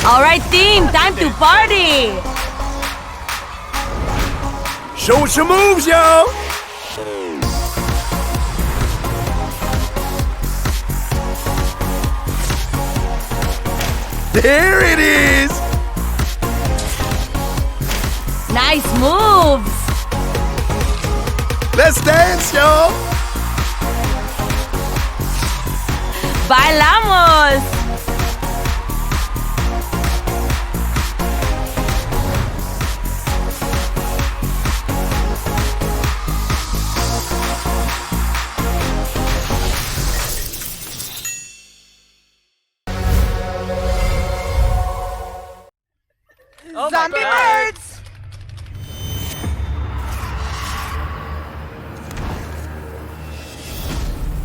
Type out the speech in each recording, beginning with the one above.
Alright team, time to party! Show us your moves, y'all! There it is! Nice moves! Let's dance, y'all! Bailamos! Oh Zombie birds!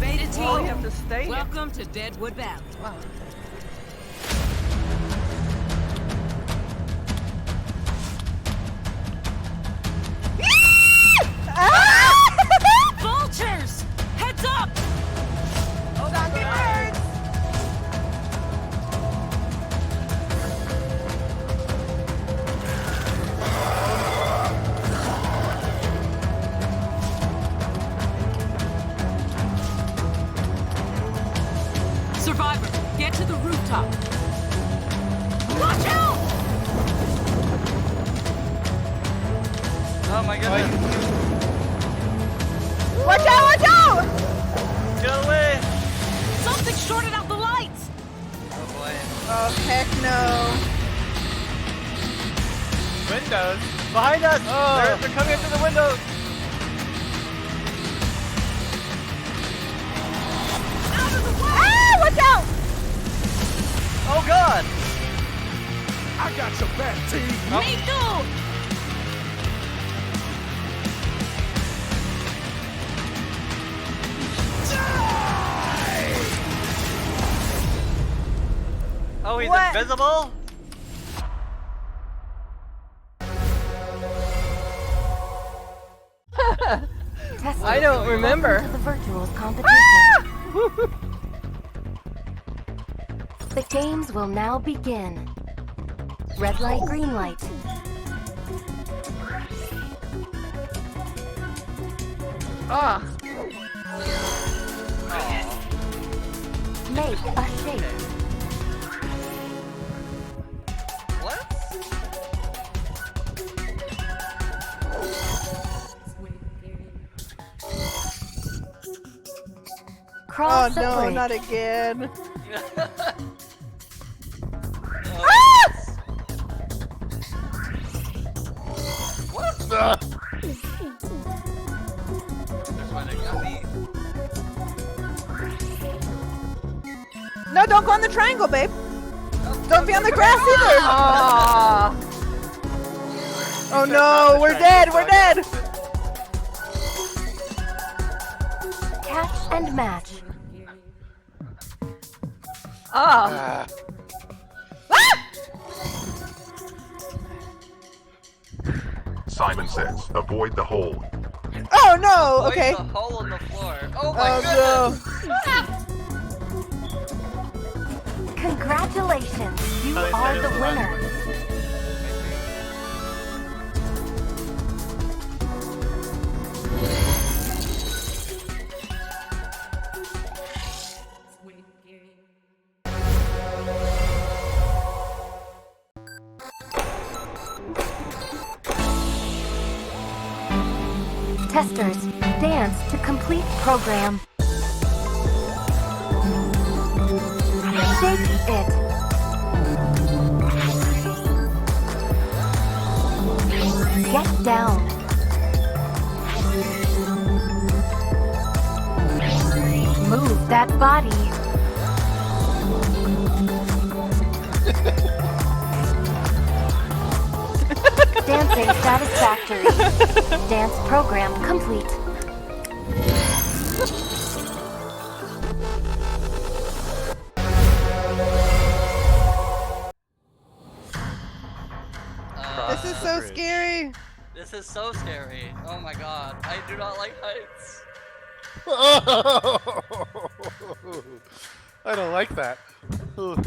Beta team, Oh, we have to stay. welcome to Deadwood Valley. Wow. Vultures! Heads up! Zombie birds! Survivor, get to the rooftop. Watch out! Oh my goodness. Watch out, watch out! Get away! Something shorted out the lights! Oh boy. Oh, heck no. Windows. Behind us! Oh. They're coming up through the windows! Out of the way! Ah, watch out! Oh god! I got your back, team! Me too! Oh, he's What? invisible? I don't remember. The virtual competition. The games will now begin. Red light, green light. Ah. Make a shape. What? Oh Cross the no, bridge. not again. What the? There's one that got me. No, don't go on the triangle, babe. Don't be on the grass either. Aw. Oh no, we're dead, we're dead. Catch and match. Ah. Simon says, avoid the hole. Oh no, Avoid okay. the hole in the floor. Oh my Oh goodness! Congratulations, you are the winner. Testers, dance to complete program. Shake it. Get down. Move that body. Dancing satisfactory. Dance program complete. This is so scary. This is so scary. Oh my god. I do not like heights. I don't like that. Ugh.